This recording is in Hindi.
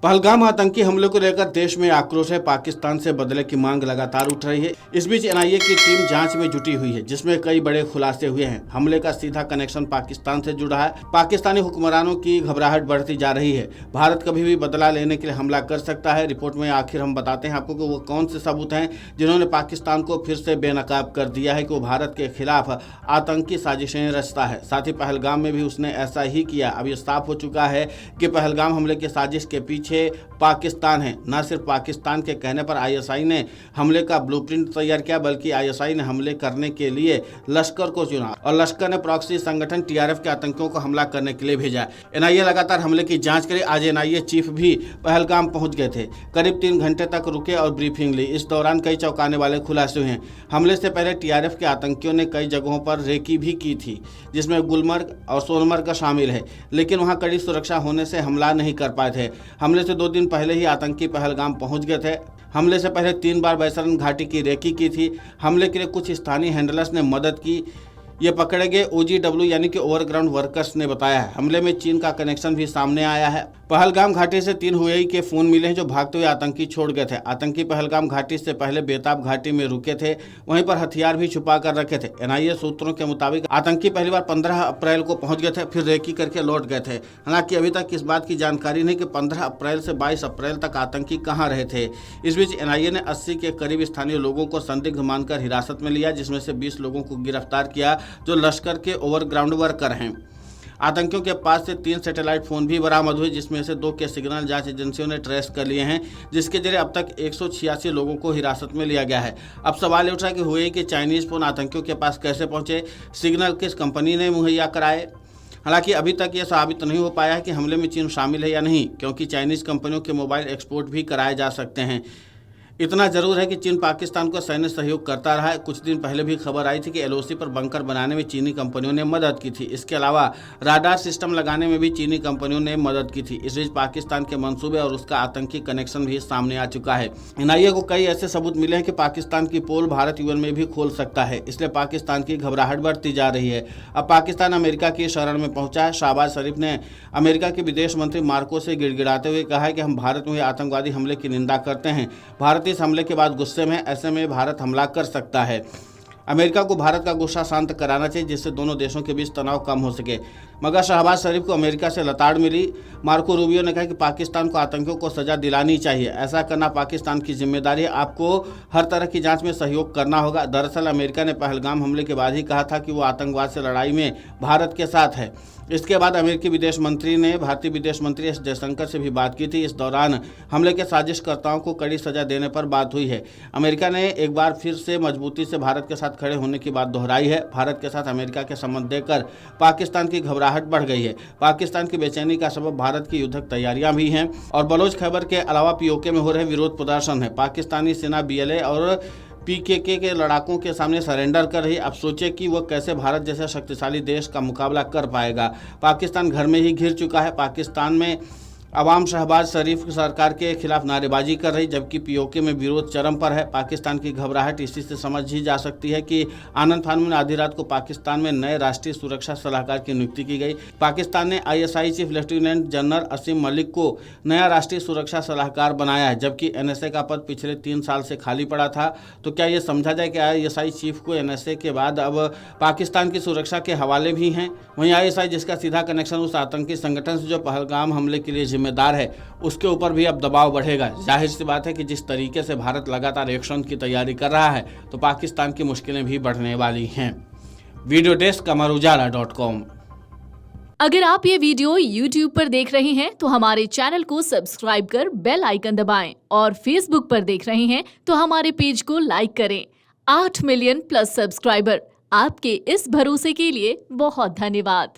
पहलगाम आतंकी हमले को लेकर देश में आक्रोश है। पाकिस्तान से बदले की मांग लगातार उठ रही है। इस बीच एनआईए की टीम जांच में जुटी हुई है, जिसमें कई बड़े खुलासे हुए हैं। हमले का सीधा कनेक्शन पाकिस्तान से जुड़ा है। पाकिस्तानी हुक्मरानों की घबराहट बढ़ती जा रही है। भारत कभी भी बदला लेने के लिए हमला कर सकता है। रिपोर्ट में आखिर हम बताते हैं आपको कि वो कौन से सबूत हैं जिन्होंने पाकिस्तान को फिर से बेनकाब कर दिया है कि वो भारत के खिलाफ आतंकी साजिशें रचता है। साथ ही पहलगाम में भी उसने ऐसा ही किया। अब ये साफ हो चुका है कि पहलगाम हमले की साजिश के पीछे पाकिस्तान है। न सिर्फ पाकिस्तान के कहने पर आईएसआई ने हमले का ब्लूप्रिंट तैयार किया, बल्कि आईएसआई ने हमले करने के लिए लश्कर को चुना और लश्कर ने प्रॉक्सी संगठन टीआरएफ के आतंकियों को हमला करने के लिए भेजा। एनआईए लगातार हमले की जांच करे। आज एनआईए चीफ भी पहलगाम पहुंच गए थे। करीब 3 घंटे तक रुके और ब्रीफिंग ली। इस दौरान कई चौंकाने वाले खुलासे हुए हैं। हमले से पहले टीआरएफ के आतंकियों ने कई जगहों पर रेकी भी की थी, जिसमें गुलमर्ग और सोनमर्ग शामिल है, लेकिन वहां कड़ी सुरक्षा होने से हमला नहीं कर पाए थे। हमले से 2 दिन पहले ही आतंकी पहलगाम पहुंच गए थे। हमले से पहले 3 बार बैसरन घाटी की रेकी की थी। हमले के लिए कुछ स्थानीय हैंडलर्स ने मदद की। ये पकड़े गए ओजीडब्ल्यू यानी कि ओवरग्राउंड वर्कर्स ने बताया है। हमले में चीन का कनेक्शन भी सामने आया है। पहलगाम घाटी से 3 हुएई के फोन मिले हैं जो भागते हुए आतंकी छोड़ गए थे। आतंकी पहलगाम घाटी से पहले बेताब घाटी में रुके थे, वहीं पर हथियार भी छुपा कर रखे थे। एनआईए सूत्रों के मुताबिक आतंकी पहली बार 15 अप्रैल को पहुंच गए थे, फिर रेकी करके लौट गए थे। हालांकि अभी तक इस बात की जानकारी नहीं कि 15 अप्रैल से 22 अप्रैल तक आतंकी कहां रहे थे। इस बीच एनआईए ने 80 के करीब स्थानीय लोगों को संदिग्ध मानकर हिरासत में लिया, जिसमें से 20 लोगों को गिरफ्तार किया जो लश्कर के ओवरग्राउंड वर्कर हैं। आतंकियों के पास से 3 सैटेलाइट फोन भी बरामद हुए, जिसमें से 2 के सिग्नल जांच एजेंसियों ने ट्रेस कर लिए हैं, जिसके जरिए अब तक 186 लोगों को हिरासत में लिया गया है। अब सवाल उठ रहा है कि हुए कि चाइनीज फोन आतंकियों के पास कैसे पहुंचे, सिग्नल किस कंपनी ने मुहैया कराए। हालांकि अभी तक यह साबित नहीं हो पाया है कि हमले में चीन शामिल है या नहीं, क्योंकि चाइनीज कंपनियों के मोबाइल एक्सपोर्ट भी कराए जा सकते हैं। इतना जरूर है कि चीन पाकिस्तान को सैन्य सहयोग करता रहा है। कुछ दिन पहले भी खबर आई थी कि एलओसी पर बंकर बनाने में चीनी कंपनियों ने मदद की थी। इसके अलावा राडार सिस्टम लगाने में भी चीनी कंपनियों ने मदद की थी। इस बीच पाकिस्तान के मंसूबे और उसका आतंकी कनेक्शन भी सामने आ चुका है। एनआईए को कई ऐसे सबूत मिले हैं कि पाकिस्तान की पोल भारत यूएन में भी खोल सकता है, इसलिए पाकिस्तान की घबराहट बढ़ती जा रही है। अब पाकिस्तान अमेरिका की शरण में पहुंचा है। शहबाज शरीफ ने अमेरिका के विदेश मंत्री मार्को से गिड़गिड़ाते हुए कहा है कि हम भारत में हुए आतंकवादी हमले की निंदा करते हैं। भारत इस हमले के बाद गुस्से में, ऐसे में भारत हमला कर सकता है। अमेरिका को भारत का गुस्सा शांत कराना चाहिए, जिससे दोनों देशों के बीच तनाव कम हो सके। मगर शहबाज शरीफ को अमेरिका से लताड़ मिली। मार्को रूबियो ने कहा कि पाकिस्तान को आतंकियों को सजा दिलानी चाहिए। ऐसा करना पाकिस्तान की जिम्मेदारी है। आपको हर तरह की जांच में सहयोग करना होगा। दरअसल अमेरिका ने पहलगाम हमले के बाद ही कहा था कि वो आतंकवाद से लड़ाई में भारत के साथ है। इसके बाद अमेरिकी विदेश मंत्री ने भारतीय विदेश मंत्री एस जयशंकर से भी बात की थी। इस दौरान हमले के साजिशकर्ताओं को कड़ी सजा देने पर बात हुई है। अमेरिका ने एक बार फिर से मजबूती से भारत के साथ खड़े होने की बात दोहराई है। भारत के साथ अमेरिका के संबंध देकर पाकिस्तान की घबराहट बढ़ गई है। पाकिस्तान की बेचैनी का सबब भारत की युद्धक तैयारियां भी हैं और बलोच खैबर के अलावा पीओके में हो रहे विरोध प्रदर्शन है। पाकिस्तानी सेना बीएलए और पीकेके के लड़ाकों के सामने सरेंडर कर रही। अब सोचे कि वह कैसे भारत जैसे शक्तिशाली देश का मुकाबला कर पाएगा। पाकिस्तान घर में ही घिर चुका है। पाकिस्तान में अवाम शहबाज शरीफ सरकार के खिलाफ नारेबाजी कर रही, जबकि पीओके में विरोध चरम पर है। पाकिस्तान की घबराहट इसी से समझ ही जा सकती है कि आनंद फान में आधी रात को पाकिस्तान में नए राष्ट्रीय सुरक्षा सलाहकार की नियुक्ति की गई। पाकिस्तान ने आईएसआई चीफ लेफ्टिनेंट जनरल असीम मलिक को नया राष्ट्रीय सुरक्षा सलाहकार बनाया है, जबकि एनएसए का पद पिछले 3 साल से खाली पड़ा था। तो क्या ये समझा जाए कि आईएसआई चीफ को एनएसए के बाद अब पाकिस्तान की सुरक्षा के हवाले भी हैं? वहीं आईएसआई, जिसका सीधा कनेक्शन उस आतंकी संगठन से जो पहलगाम हमले के लिए जिम्मेदार है, उसके ऊपर भी अब दबाव बढ़ेगा। जाहिर सी बात है कि जिस तरीके से भारत लगातार एक्शन की तैयारी कर रहा है, तो पाकिस्तान की मुश्किलें भी बढ़ने वाली हैं। वीडियो डेस्क अमरउजाला.com। अगर आप ये वीडियो YouTube पर देख रहे हैं तो हमारे चैनल को सब्सक्राइब कर बेल आइकन दबाएं और Facebook पर देख रहे हैं तो हमारे पेज को लाइक करें। 8 मिलियन प्लस सब्सक्राइबर, आपके इस भरोसे के लिए बहुत धन्यवाद।